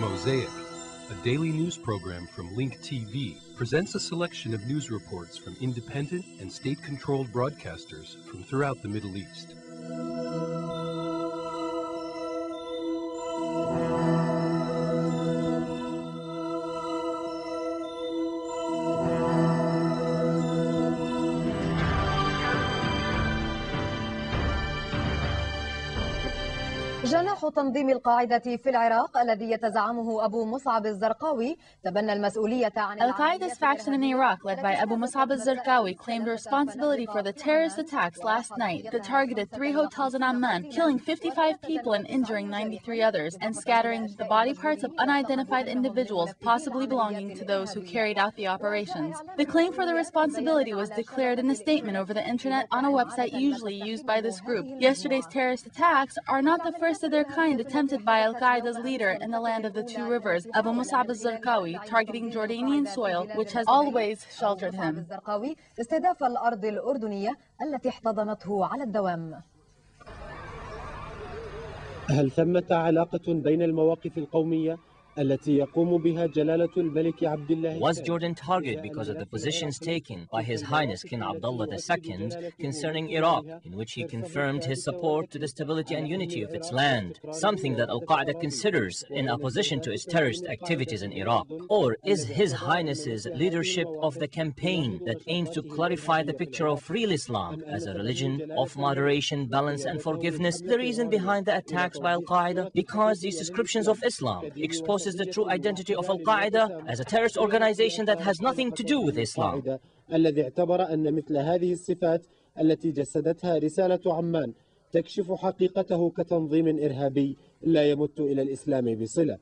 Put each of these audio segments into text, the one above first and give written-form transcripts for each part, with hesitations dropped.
Mosaic, a daily news program from Link TV, presents a selection of news reports from independent and state-controlled broadcasters from throughout the Middle East. جناح تنظيم القاعدة في العراق الذي يتزعمه أبو مصعب الزرقاوي تبنى المسؤولية عن Al-Qaeda's faction in Iraq, led by Abu Musab al-Zarqawi, claimed responsibility for the terrorist attacks last night that targeted 3 hotels in Amman, killing 55 people and injuring 93 others, and scattering the body parts of unidentified individuals possibly belonging to those who carried out the operations. The claim for the responsibility was declared in a statement over the internet on a website usually used by this group. Yesterday's terrorist attacks are not the first of their kind attempted by Al-Qaeda's leader in the land of the two rivers, Abu Musab al-Zarqawi, targeting Jordanian soil, which has always sheltered him. استهداف الأرض الأردنية التي احتضنته على الدوام. هل ثمة علاقة بين المواقف القومية التي يقوم بها جلالة الملك عبد الله؟ Was Jordan targeted because of the positions taken by His Highness King Abdullah II concerning Iraq, in which he confirmed his support to the stability and unity of its land, something that Al-Qaeda considers in opposition to its terrorist activities in Iraq? Or is His Highness's leadership of the campaign that aims to clarify the picture of real Islam as a religion of moderation, balance and forgiveness the reason behind the attacks by Al-Qaeda? Because these descriptions of Islam expose the true identity of Al-Qaeda as a terrorist organization that has nothing to do with Islam. الذي اعتبر أن مثل هذه الصفات التي جسدتها رسالة عمان تكشف حقيقته كتنظيم إرهابي لا يمت إلى الإسلام بصلة.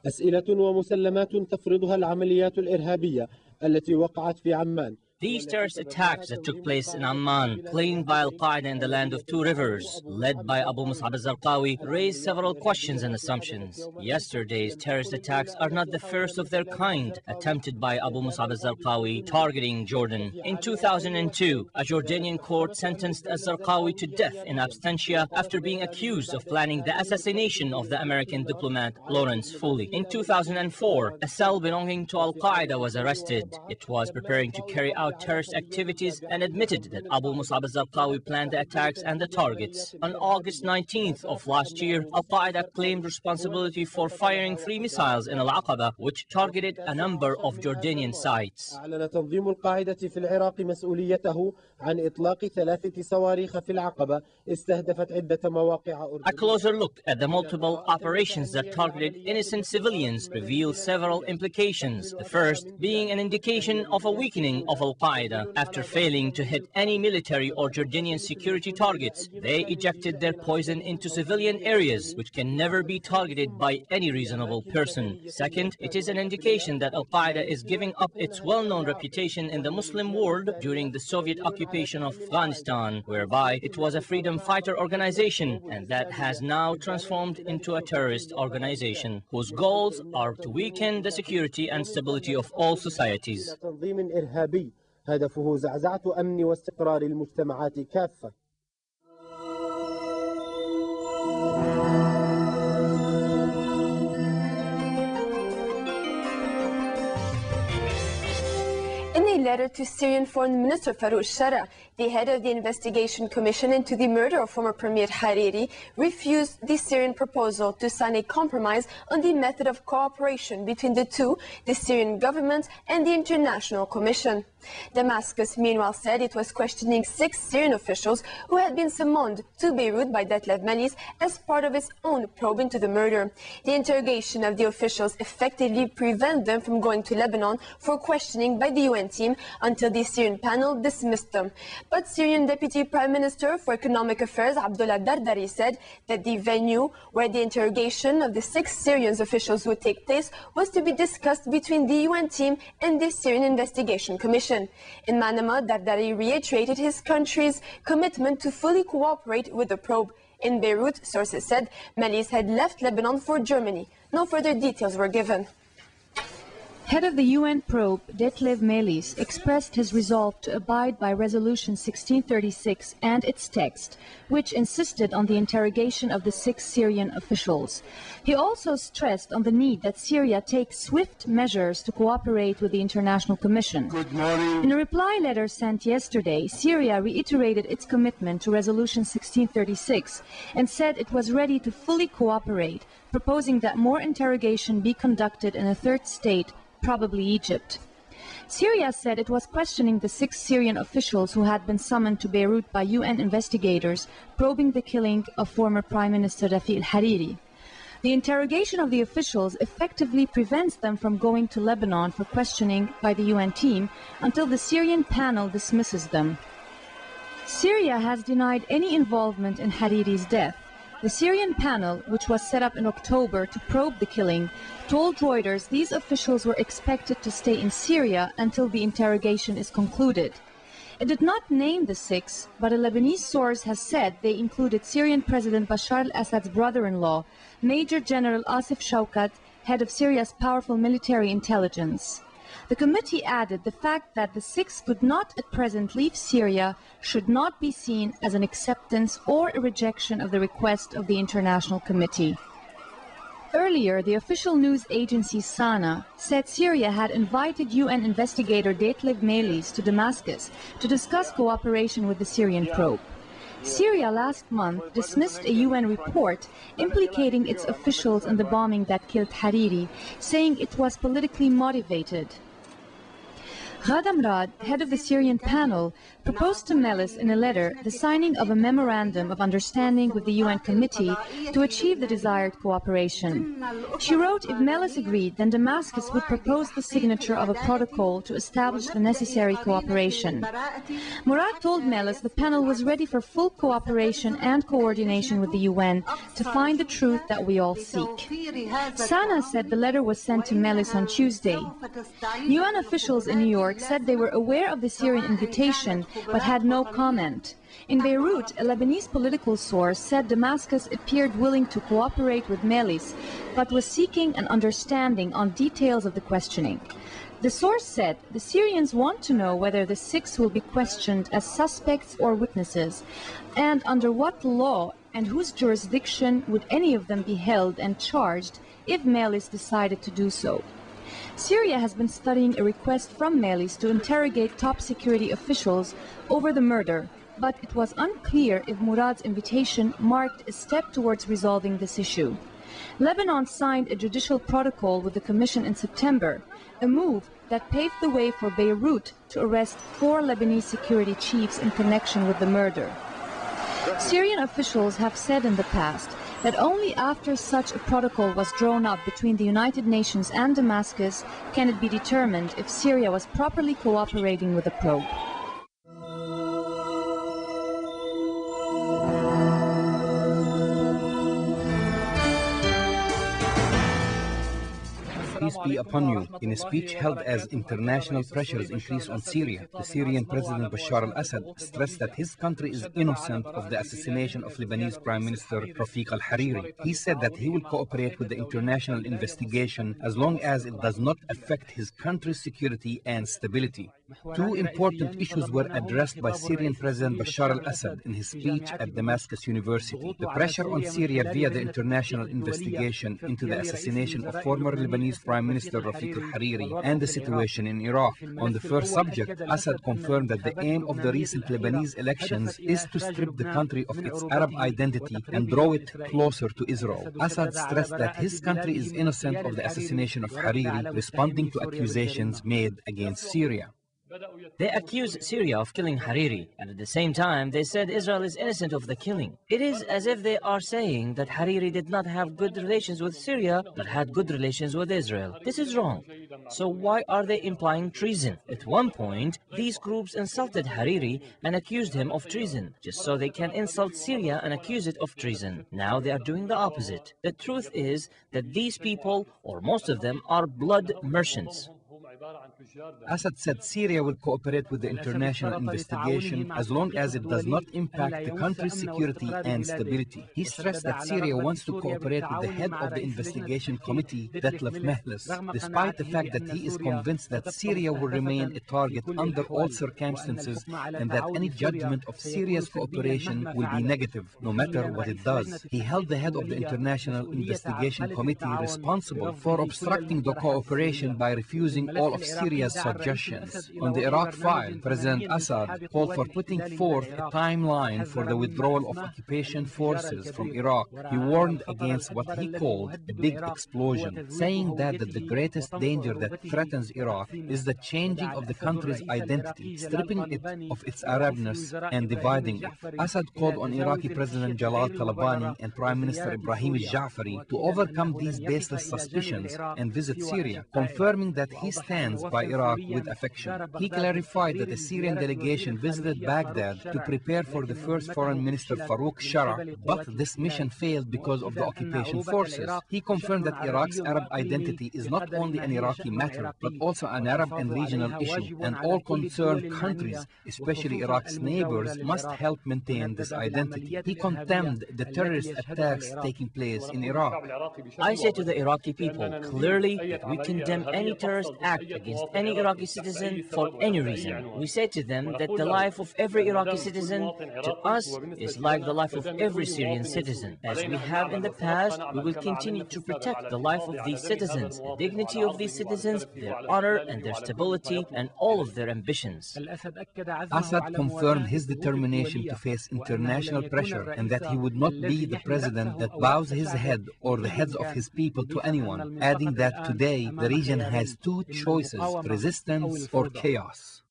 أسئلة ومسلمات تفرضها العمليات الإرهابية التي وقعت في عمان. These terrorist attacks that took place in Amman, claimed by Al-Qaeda in the land of two rivers, led by Abu Musab al-Zarqawi, raised several questions and assumptions. Yesterday's terrorist attacks are not the first of their kind attempted by Abu Musab al-Zarqawi targeting Jordan. In 2002, a Jordanian court sentenced al-Zarqawi to death in absentia after being accused of planning the assassination of the American diplomat Lawrence Foley. In 2004, a cell belonging to Al-Qaeda was arrested. It was preparing to carry out terrorist activities and admitted that Abu Musab al-Zarqawi planned the attacks and the targets. On August 19th of last year, Al-Qaeda claimed responsibility for firing 3 missiles in Al-Aqaba, which targeted a number of Jordanian sites. أعلن تنظيم القاعدة في العراق مسؤوليته عن إطلاق 3 صواريخ في العقبة استهدفت عدة مواقع أردنية. A closer look at the multiple operations that targeted innocent civilians reveals several implications. The first being an indication of a weakening of Al-Qaeda. After failing to hit any military or Jordanian security targets, they ejected their poison into civilian areas, which can never be targeted by any reasonable person. Second, it is an indication that Al-Qaeda is giving up its well-known reputation in the Muslim world during the Soviet occupation of Afghanistan, whereby it was a freedom fighter organization, and that has now transformed into a terrorist organization, whose goals are to weaken the security and stability of all societies. هدفه زعزعة أمن واستقرار المجتمعات كافة. In a letter to Syrian Foreign Minister Farouk Shara, the head of the investigation commission into the murder of former Premier Hariri refused the Syrian proposal to sign a compromise on the method of cooperation between the two, the Syrian government and the International Commission. Damascus, meanwhile, said it was questioning 6 Syrian officials who had been summoned to Beirut by Detlef Melis as part of its own probe into the murder. The interrogation of the officials effectively prevented them from going to Lebanon for questioning by the UN team until the Syrian panel dismissed them. But Syrian Deputy Prime Minister for Economic Affairs Abdullah Dardari said that the venue where the interrogation of the 6 Syrian officials would take place was to be discussed between the UN team and the Syrian Investigation Commission. In Manama, Dardari reiterated his country's commitment to fully cooperate with the probe. In Beirut, sources said Melis had left Lebanon for Germany. No further details were given. Head of the UN probe, Detlef Melis, expressed his resolve to abide by Resolution 1636 and its text, which insisted on the interrogation of the 6 Syrian officials. He also stressed on the need that Syria take swift measures to cooperate with the International Commission. In a reply letter sent yesterday, Syria reiterated its commitment to Resolution 1636 and said it was ready to fully cooperate, proposing that more interrogation be conducted in a third state, probably Egypt. Syria said it was questioning the 6 Syrian officials who had been summoned to Beirut by UN investigators probing the killing of former Prime Minister Rafiq Hariri. The interrogation of the officials effectively prevents them from going to Lebanon for questioning by the UN team until the Syrian panel dismisses them. Syria has denied any involvement in Hariri's death. The Syrian panel, which was set up in October to probe the killing, told Reuters these officials were expected to stay in Syria until the interrogation is concluded. It did not name the 6, but a Lebanese source has said they included Syrian President Bashar al-Assad's brother-in-law, Major General Asif Shaukat, head of Syria's powerful military intelligence. The committee added the fact that the 6 could not at present leave Syria should not be seen as an acceptance or a rejection of the request of the International Committee. Earlier, the official news agency Sana said Syria had invited UN investigator Detlef Melis to Damascus to discuss cooperation with the Syrian probe. Syria last month dismissed a UN report implicating its officials in the bombing that killed Hariri, saying it was politically motivated. Ghada Mrad, head of the Syrian panel, proposed to Melis in a letter the signing of a memorandum of understanding with the UN committee to achieve the desired cooperation. She wrote if Melis agreed, then Damascus would propose the signature of a protocol to establish the necessary cooperation. Murad told Melis the panel was ready for full cooperation and coordination with the UN to find the truth that we all seek. Sana said the letter was sent to Melis on Tuesday. UN officials in New York said they were aware of the Syrian invitation but had no comment. In Beirut, a Lebanese political source said Damascus appeared willing to cooperate with Melis but was seeking an understanding on details of the questioning. The source said the Syrians want to know whether the 6 will be questioned as suspects or witnesses, and under what law and whose jurisdiction would any of them be held and charged if Melis decided to do so. Syria has been studying a request from Melis to interrogate top security officials over the murder, but it was unclear if Murad's invitation marked a step towards resolving this issue. Lebanon signed a judicial protocol with the Commission in September, a move that paved the way for Beirut to arrest 4 Lebanese security chiefs in connection with the murder. Syrian officials have said in the past that only after such a protocol was drawn up between the United Nations and Damascus can it be determined if Syria was properly cooperating with the probe. Peace be upon you. In a speech held as international pressures increase on Syria, the Syrian President Bashar al-Assad stressed that his country is innocent of the assassination of Lebanese Prime Minister Rafiq Hariri. He said that he will cooperate with the international investigation as long as it does not affect his country's security and stability. 2 important issues were addressed by Syrian President Bashar al-Assad in his speech at Damascus University: the pressure on Syria via the international investigation into the assassination of former Lebanese Prime Minister Rafiq Hariri and the situation in Iraq. On the first subject, Assad confirmed that the aim of the recent Lebanese elections is to strip the country of its Arab identity and draw it closer to Israel. Assad stressed that his country is innocent of the assassination of Hariri, responding to accusations made against Syria. They accuse Syria of killing Hariri, and at the same time they said Israel is innocent of the killing. It is as if they are saying that Hariri did not have good relations with Syria, but had good relations with Israel. This is wrong. So why are they implying treason? At one point, these groups insulted Hariri and accused him of treason, just so they can insult Syria and accuse it of treason. Now they are doing the opposite. The truth is that these people, or most of them, are blood merchants. Assad said Syria will cooperate with the international investigation as long as it does not impact the country's security and stability. He stressed that Syria wants to cooperate with the head of the investigation committee, Detlef Mehlis, despite the fact that he is convinced that Syria will remain a target under all circumstances and that any judgment of Syria's cooperation will be negative, no matter what it does. He held the head of the international investigation committee responsible for obstructing the cooperation by refusing all of Syria's suggestions. On the Iraq file, President Assad called for putting forth a timeline for the withdrawal of occupation forces from Iraq. He warned against what he called a big explosion, saying that the greatest danger that threatens Iraq is the changing of the country's identity, stripping it of its Arabness and dividing it. Assad called on Iraqi President Jalal Talabani and Prime Minister Ibrahim al-Jafari to overcome these baseless suspicions and visit Syria, confirming that he stands by Iraq with affection. He clarified that the Syrian delegation visited Baghdad to prepare for the first Foreign Minister Farouk Shara, but this mission failed because of the occupation forces. He confirmed that Iraq's Arab identity is not only an Iraqi matter, but also an Arab and regional issue, and all concerned countries, especially Iraq's neighbors, must help maintain this identity. He condemned the terrorist attacks taking place in Iraq. I say to the Iraqi people clearly that we condemn any terrorist act against any Iraqi citizen for any reason. We say to them that the life of every Iraqi citizen to us is like the life of every Syrian citizen. As we have in the past, we will continue to protect the life of these citizens, the dignity of these citizens, their honor and their stability, and all of their ambitions. Assad confirmed his determination to face international pressure and that he would not be the president that bows his head or the heads of his people to anyone, adding that today the region has two choices: resistance or chaos.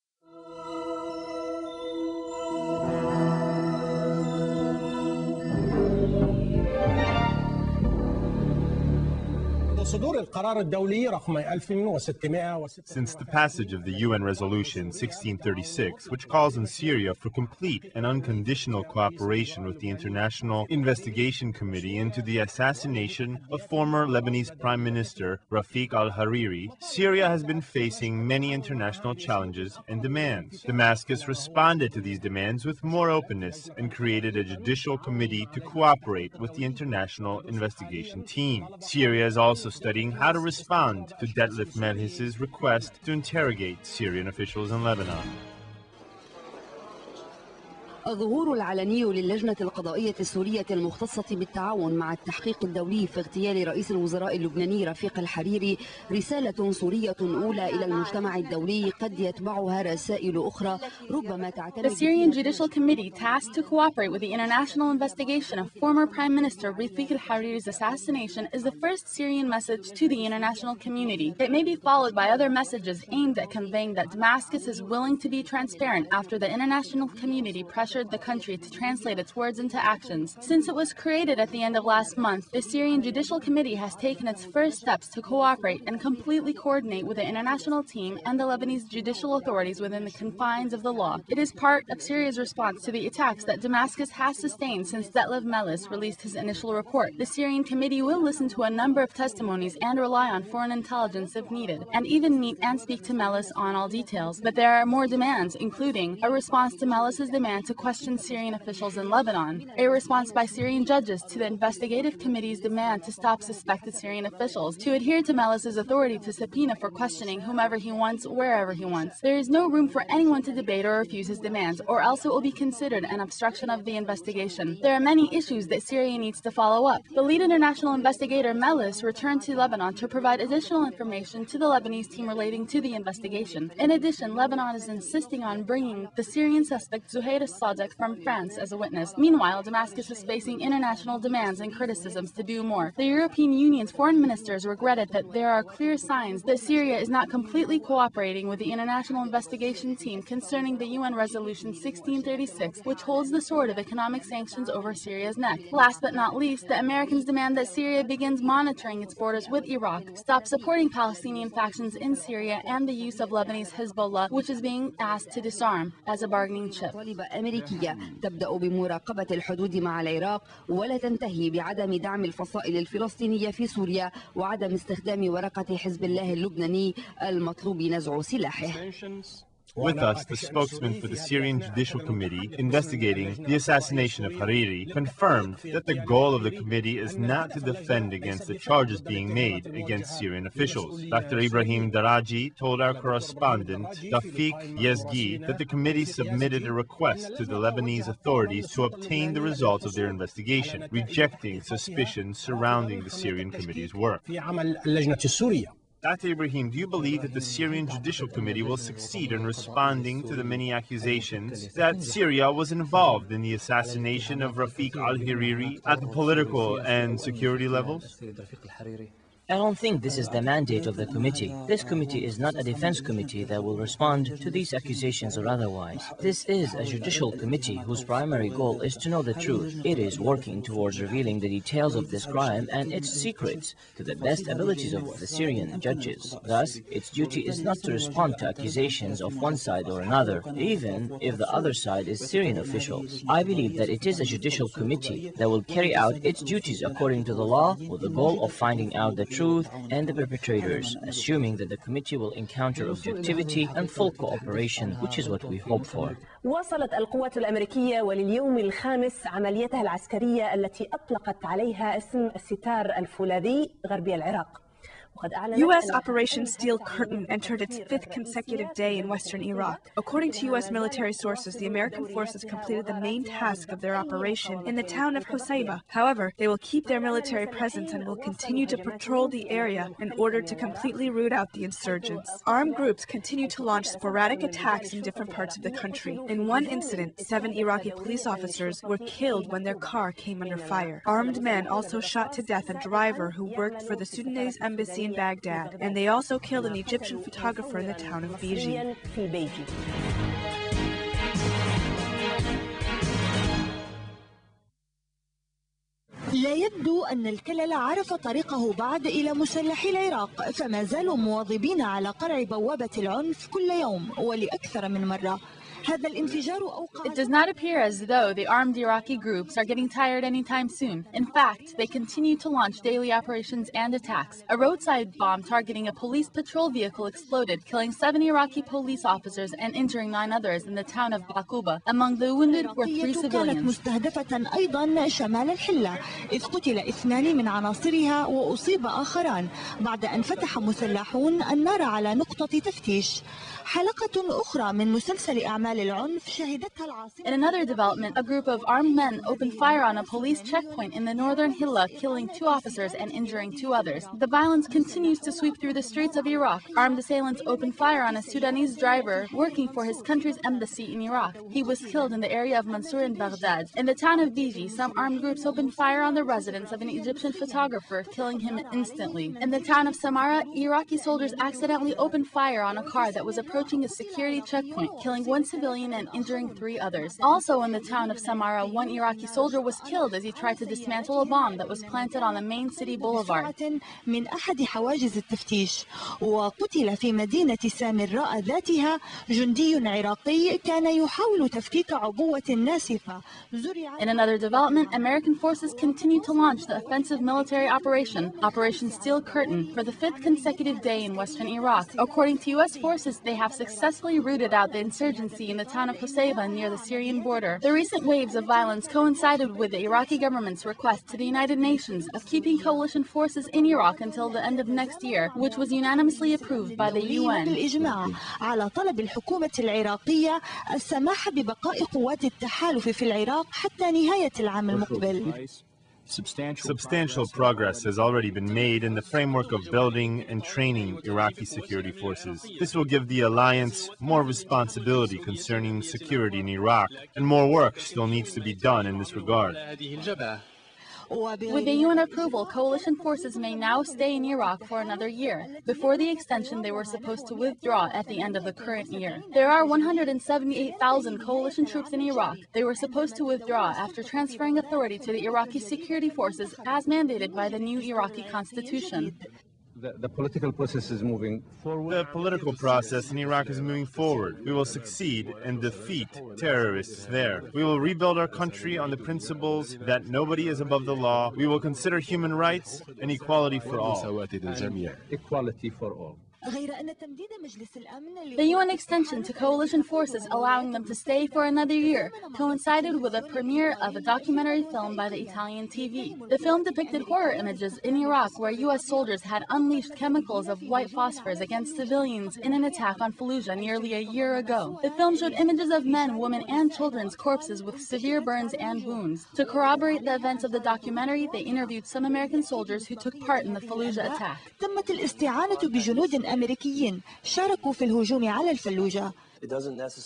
Since the passage of the UN Resolution 1636, which calls on Syria for complete and unconditional cooperation with the International Investigation Committee into the assassination of former Lebanese Prime Minister Rafiq Hariri, Syria has been facing many international challenges and demands. Damascus responded to these demands with more openness and created a judicial committee to cooperate with the international investigation team. Syria is also studying how to respond to Detlef Mehlis's request to interrogate Syrian officials in Lebanon. الظهور العلني للجنة القضائية السورية المختصة بالتعاون مع التحقيق الدولي في اغتيال رئيس الوزراء اللبناني رفيق الحريري رسالة سورية أولى إلى المجتمع الدولي قد يتبعها رسائل أخرى ربما تعتمد. The Syrian Judicial Committee tasked to cooperate with the international investigation of former Prime Minister Rafiq al-Hariri's assassination is the first Syrian message to the international community. It may be followed by other messages aimed at conveying that Damascus is willing to be transparent after the international community pressured the country to translate its words into actions. Since it was created at the end of last month, the Syrian Judicial Committee has taken its first steps to cooperate and completely coordinate with the international team and the Lebanese judicial authorities within the confines of the law. It is part of Syria's response to the attacks that Damascus has sustained since Detlef Mehlis released his initial report. The Syrian Committee will listen to a number of testimonies and rely on foreign intelligence if needed, and even meet and speak to Mehlis on all details. But there are more demands, including a response to Mehlis's demand to question Syrian officials in Lebanon, a response by Syrian judges to the investigative committee's demand to stop suspected Syrian officials, to adhere to Mehlis's authority to subpoena for questioning whomever he wants, wherever he wants. There is no room for anyone to debate or refuse his demands, or else it will be considered an obstruction of the investigation. There are many issues that Syria needs to follow up. The lead international investigator Mehlis returned to Lebanon to provide additional information to the Lebanese team relating to the investigation. In addition, Lebanon is insisting on bringing the Syrian suspect Zuhair al-Sadiq from France as a witness. Meanwhile, Damascus is facing international demands and criticisms to do more. The European Union's foreign ministers regretted that there are clear signs that Syria is not completely cooperating with the international investigation team concerning the UN Resolution 1636, which holds the sword of economic sanctions over Syria's neck. Last but not least, the Americans demand that Syria begins monitoring its borders with Iraq, stop supporting Palestinian factions in Syria, and the use of Lebanese Hezbollah, which is being asked to disarm, as a bargaining chip. الأمريكية تبدأ بمراقبة الحدود مع العراق ولا تنتهي بعدم دعم الفصائل الفلسطينية في سوريا وعدم استخدام ورقة حزب الله اللبناني المطلوب نزع سلاحه. With us, the spokesman for the Syrian Judicial Committee investigating the assassination of Hariri confirmed that the goal of the committee is not to defend against the charges being made against Syrian officials. Dr. Ibrahim Daraji told our correspondent, Rafiq Hariri, that the committee submitted a request to the Lebanese authorities to obtain the results of their investigation, rejecting suspicions surrounding the Syrian committee's work. Dr. Ibrahim, do you believe that the Syrian Judicial Committee will succeed in responding to the many accusations that Syria was involved in the assassination of Rafiq Hariri at the political and security levels? I don't think this is the mandate of the committee. This committee is not a defense committee that will respond to these accusations or otherwise. This is a judicial committee whose primary goal is to know the truth. It is working towards revealing the details of this crime and its secrets to the best abilities of the Syrian judges. Thus, its duty is not to respond to accusations of one side or another, even if the other side is Syrian officials. I believe that it is a judicial committee that will carry out its duties according to the law with the goal of finding out the truth and the perpetrators, assuming that the committee will encounter objectivity and full cooperation, which is what we hope for. واصلت القوات الأمريكية ولليوم الخامس عمليتها العسكرية التي أطلقت عليها اسم الستار الفولاذي غربي العراق. U.S. Operation Steel Curtain entered its 5th consecutive day in western Iraq. According to U.S. military sources, the American forces completed the main task of their operation in the town of Qusayba. However, they will keep their military presence and will continue to patrol the area in order to completely root out the insurgents. Armed groups continue to launch sporadic attacks in different parts of the country. In one incident, 7 Iraqi police officers were killed when their car came under fire. Armed men also shot to death a driver who worked for the Sudanese embassy in Baghdad, and they also killed an Egyptian photographer in the town of Biji. لا يبدو أن الكلل عرف طريقه بعد إلى مسلحي العراق، فما زالوا مواظبين على قرع بوابة العنف كل يوم ولأكثر من مرة. It does not appear as though the armed Iraqi groups are getting tired anytime soon. In fact, they continue to launch daily operations and attacks. A roadside bomb targeting a police patrol vehicle exploded, killing 7 Iraqi police officers and injuring 9 others in the town of Baquba. Among the wounded were 3 civilians. مستهدفة أيضا شمال الحلة، إذ قتل 2 من عناصرها وأصيب آخران بعد أن فتح مسلحون النار على نقطة تفتيش. حلقة أخرى من مسلسل أعمال العنف شهدتها العاصمة. In another development, a group of armed men opened fire on a police checkpoint in the northern Hilla, killing 2 officers and injuring 2 others. The violence continues to sweep through the streets of Iraq. Armed assailants opened fire on a Sudanese driver working for his country's embassy in Iraq. He was killed in the area of Mansour in Baghdad. In the town of Biji, some armed groups opened fire on the residence of an Egyptian photographer, killing him instantly. In the town of Samara, Iraqi soldiers accidentally opened fire on a car that was approaching a security checkpoint, killing 1 civilian and injuring 3 others. Also in the town of Samara, 1 Iraqi soldier was killed as he tried to dismantle a bomb that was planted on the main city boulevard. من أحد حواجز التفتيش، وقتل في مدينة سامراء ذاتها جندي عراقي كان يحاول تفكيك عبوة ناسفة. In another development, American forces continue to launch the offensive military operation, Operation Steel Curtain, for the 5th consecutive day in western Iraq. According to U.S. forces, they have successfully rooted out the insurgency in the town of Qusayba near the Syrian border. The recent waves of violence coincided with the Iraqi government's request to the United Nations of keeping coalition forces in Iraq until the end of next year, which was unanimously approved by the UN. بالإجماع على طلب الحكومة العراقية السماح ببقاء قوات التحالف في العراق حتى نهاية العام المقبل. Substantial progress has already been made in the framework of building and training Iraqi security forces. This will give the alliance more responsibility concerning security in Iraq, and more work still needs to be done in this regard. With the UN approval, coalition forces may now stay in Iraq for another year. Before the extension, they were supposed to withdraw at the end of the current year. There are 178,000 coalition troops in Iraq. They were supposed to withdraw after transferring authority to the Iraqi security forces as mandated by the new Iraqi constitution. The political process is moving forward. The political process in Iraq is moving forward. We will succeed and defeat terrorists there. We will rebuild our country on the principles that nobody is above the law. We will consider human rights and equality for all. Equality for all. The UN extension to coalition forces allowing them to stay for another year coincided with a premiere of a documentary film by the Italian TV. The film depicted horror images in Iraq where U.S. soldiers had unleashed chemicals of white phosphorus against civilians in an attack on Fallujah nearly a year ago. The film showed images of men, women, and children's corpses with severe burns and wounds. To corroborate the events of the documentary, they interviewed some American soldiers who took part in the Fallujah attack. تمت الاستعانة بجنود أمريكيين شاركوا في الهجوم على الفلوجة. It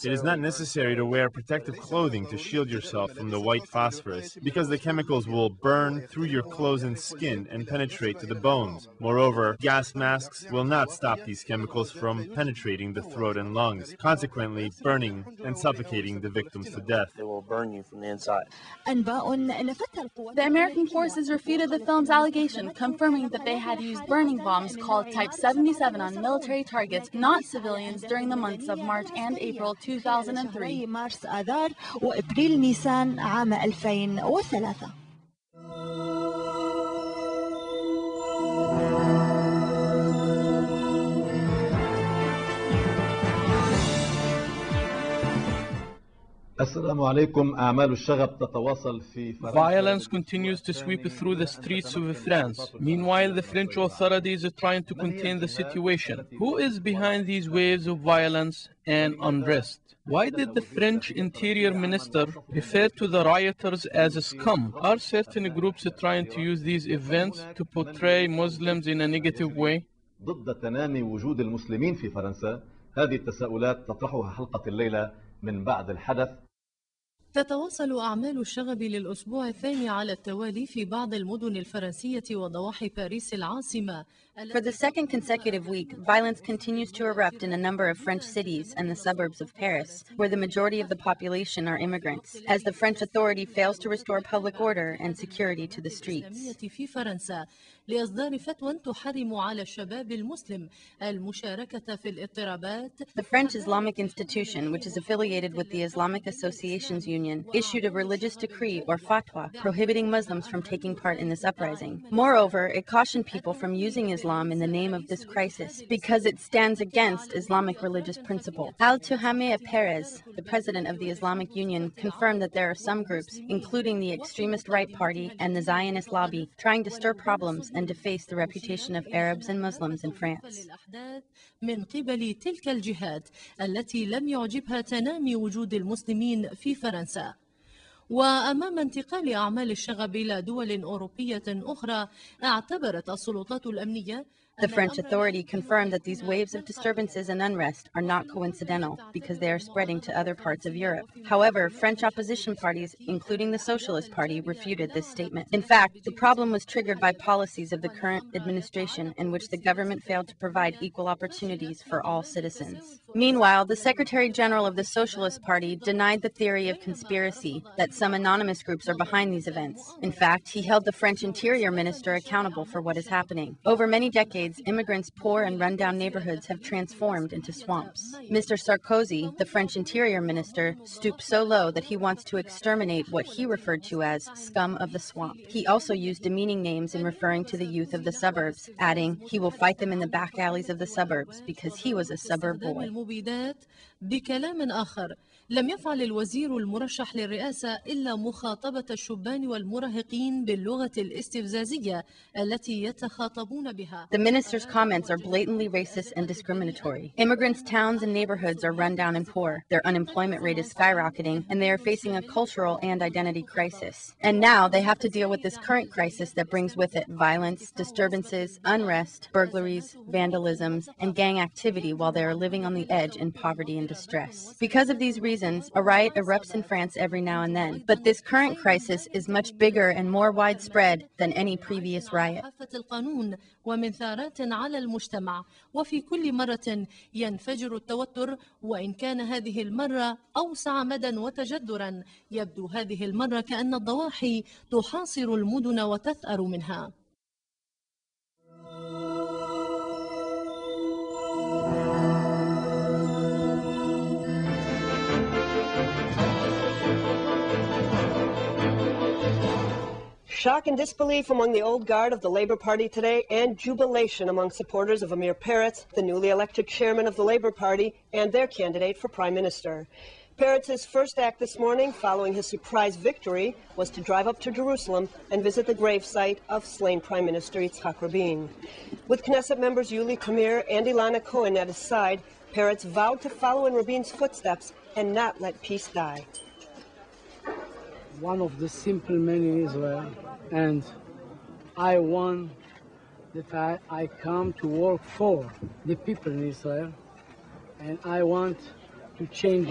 is not necessary to wear protective clothing to shield yourself from the white phosphorus, because the chemicals will burn through your clothes and skin and penetrate to the bones. Moreover, gas masks will not stop these chemicals from penetrating the throat and lungs, consequently burning and suffocating the victims to death. They will burn you from the inside. The American forces refuted the film's allegation, confirming that they had used burning bombs called Type 77 on military targets, not civilians, during the months of March and April 2003. مارس آذار وإبريل نيسان عام 2003. السلام عليكم. أعمال الشغب تتواصل في فرنسا. Violence continues to sweep through the streets of France. Meanwhile, the French authorities are trying to contain the situation. Who is behind these waves of violence and unrest? Why did the French Interior Minister refer to the rioters as scum? Are certain groups trying to use these events to portray Muslims in a negative way? ضد تنامي وجود المسلمين في فرنسا. هذه التساؤلات تطرحها حلقة الليلة من بعد الحدث. تتواصل أعمال الشغب للأسبوع الثاني على التوالي في بعض المدن الفرنسية وضواحي باريس العاصمة. For the second consecutive week, violence continues to erupt in a number of French cities and the suburbs of Paris, where the majority of the population are immigrants, as the French authority fails to restore public order and security to the streets. في فرنسا لإصدار فتوى تحرم على الشباب المسلم المشاركة في الاضطرابات. The French Islamic institution, which is affiliated with the Islamic Associations Union, issued a religious decree or fatwa prohibiting Muslims from taking part in this uprising. Moreover, it cautioned people from using Islam in the name of this crisis because it stands against Islamic religious principle. Al-Tuhame Perez, the president of the Islamic Union, confirmed that there are some groups, including the extremist right party and the Zionist lobby, trying to stir problems and deface the reputation of Arabs and Muslims in France. من قبل تلك الجهات التي لم يعجبها تنامي وجود المسلمين في فرنسا. وأمام انتقال أعمال الشغب إلى دول أوروبية أخرى، اعتبرت السلطات الأمنية The French authority confirmed that these waves of disturbances and unrest are not coincidental because they are spreading to other parts of Europe. However, French opposition parties, including the Socialist Party, refuted this statement. In fact, the problem was triggered by policies of the current administration in which the government failed to provide equal opportunities for all citizens. Meanwhile, the Secretary General of the Socialist Party denied the theory of conspiracy that some anonymous groups are behind these events. In fact, he held the French Interior Minister accountable for what is happening. Over many decades, immigrants' poor and rundown neighborhoods have transformed into swamps. Mr. Sarkozy, the French Interior Minister, stooped so low that he wants to exterminate what he referred to as scum of the swamp. He also used demeaning names in referring to the youth of the suburbs, adding he will fight them in the back alleys of the suburbs because he was a suburb boy. بكلام آخر، لم يفعل الوزير المرشح للرئاسة إلا مخاطبة الشبان والمراهقين باللغة الاستفزازية التي يتخاطبون بها. The minister's comments are blatantly racist and discriminatory. Immigrants' towns and neighborhoods are run down and poor. Their unemployment rate is skyrocketing, and they are facing a cultural and identity crisis. And now they have to deal with this current crisis that brings with it violence, disturbances, unrest, burglaries, vandalisms, and gang activity while they are living on the edge in poverty and distress. Because of these reasons, a riot erupts in France every now and then. But this current crisis is much bigger and more widespread than any previous riot. ومن ثارات على المجتمع، وفي كل مرة ينفجر التوتر، وإن كان هذه المرة أوسع مدى وتجذرا، يبدو هذه المرة كأن الضواحي تحاصر المدن وتثأر منها. Shock and disbelief among the old guard of the Labour Party today, and jubilation among supporters of Amir Peretz, the newly elected chairman of the Labour Party and their candidate for Prime Minister. Peretz's first act this morning, following his surprise victory, was to drive up to Jerusalem and visit the gravesite of slain Prime Minister Yitzhak Rabin. With Knesset members Yuli Tamir and Ilana Cohen at his side, Peretz vowed to follow in Rabin's footsteps and not let peace die. One of the simple men in Israel, and I want that I come to work for the people in Israel, and I want to change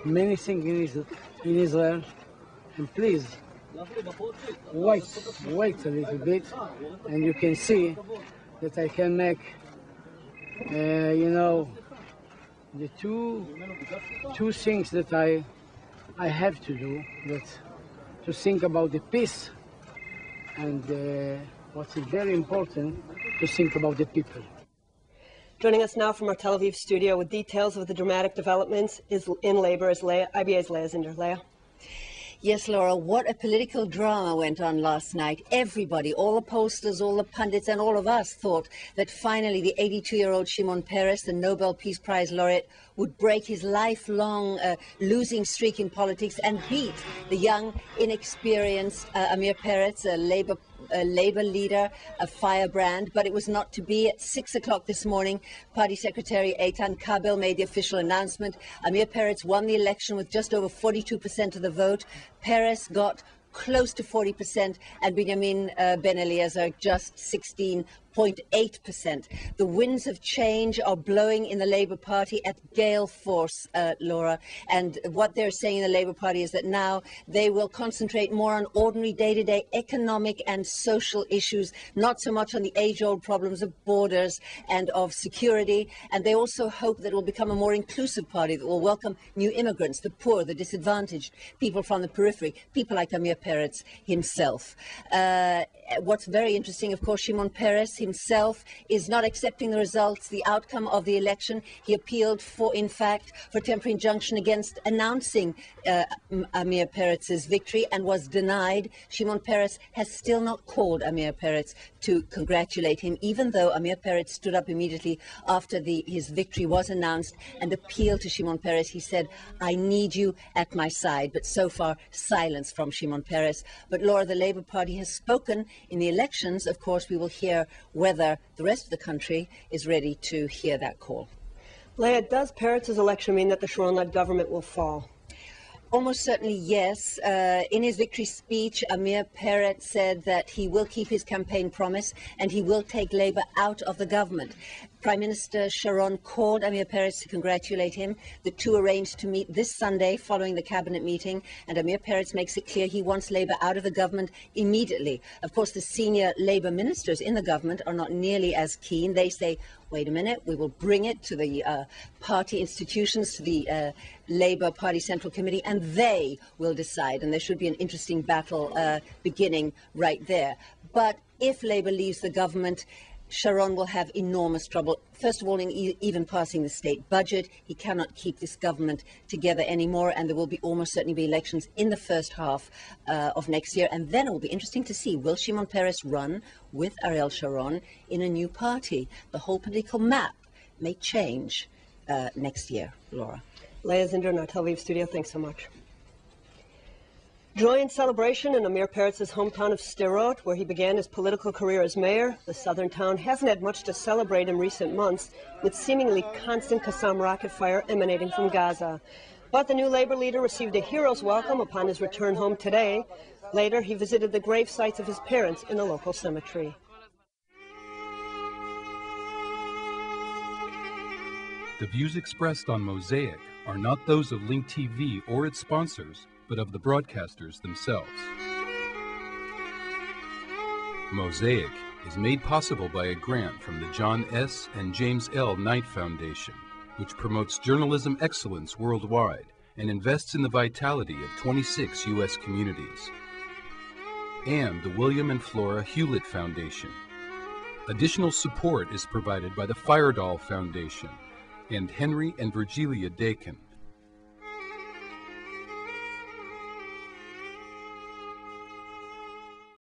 many things in Israel. And please, wait a little bit, and you can see that I can make, the two things that I have to do, that to think about the peace, and what's very important, to think about the people. Joining us now from our Tel Aviv studio with details of the dramatic developments is in labor is IBA's Leah Zinder. Leah. Yes, Laura, what a political drama went on last night. Everybody, all the pollsters, all the pundits, and all of us thought that finally the 82-year-old Shimon Peres, the Nobel Peace Prize laureate, would break his lifelong losing streak in politics and beat the young, inexperienced Amir Peretz, a Labour leader, a firebrand, but it was not to be. At 6 o'clock this morning, Party Secretary Eitan Kabel made the official announcement. Amir Peretz won the election with just over 42% of the vote. Peres got close to 40%, and Benjamin Ben Eliezer just 16.8%. The winds of change are blowing in the Labour Party at gale force, Laura, and what they're saying in the Labour Party is that now they will concentrate more on ordinary day-to-day economic and social issues, not so much on the age-old problems of borders and of security, and they also hope that it will become a more inclusive party that will welcome new immigrants, the poor, the disadvantaged, people from the periphery, people like Amir Peretz himself. What's very interesting, of course, Shimon Peres himself is not accepting the results, the outcome of the election. He appealed for, in fact, for temporary injunction against announcing Amir Peretz's victory and was denied. Shimon Peres has still not called Amir Peretz to congratulate him, even though Amir Peretz stood up immediately after his victory was announced and appealed to Shimon Peres. He said, "I need you at my side," but so far silence from Shimon Peres. But Laura, the Labour Party has spoken. In the elections, of course, we will hear whether the rest of the country is ready to hear that call. Leah, does Peretz's election mean that the Sharon-led government will fall? Almost certainly, yes. In his victory speech, Amir Peretz said that he will keep his campaign promise and he will take Labour out of the government. Prime Minister Sharon called Amir Peretz to congratulate him. The two arranged to meet this Sunday following the cabinet meeting, and Amir Peretz makes it clear he wants Labour out of the government immediately. Of course, the senior Labour ministers in the government are not nearly as keen. They say, wait a minute, we will bring it to the party institutions, to the Labour Party Central Committee, and they will decide. And there should be an interesting battle beginning right there. But if Labour leaves the government, Sharon will have enormous trouble, first of all, in even passing the state budget. He cannot keep this government together anymore, and there will almost certainly be elections in the first half of next year. And then it will be interesting to see, will Shimon Peres run with Ariel Sharon in a new party? The whole political map may change next year, Laura. Leah Zinder in our Tel Aviv studio, thanks so much. Joy and celebration in Amir Peretz's hometown of Sderot, where he began his political career as mayor. The southern town hasn't had much to celebrate in recent months, with seemingly constant Qassam rocket fire emanating from Gaza. But the new Labour leader received a hero's welcome upon his return home today. Later, he visited the grave sites of his parents in a local cemetery. The views expressed on Mosaic are not those of Link TV or its sponsors, but of the broadcasters themselves. Mosaic is made possible by a grant from the John S. and James L. Knight Foundation, which promotes journalism excellence worldwide and invests in the vitality of 26 U.S. communities, and the William and Flora Hewlett Foundation. Additional support is provided by the Firedoll Foundation and Henry and Virgilia Dakin.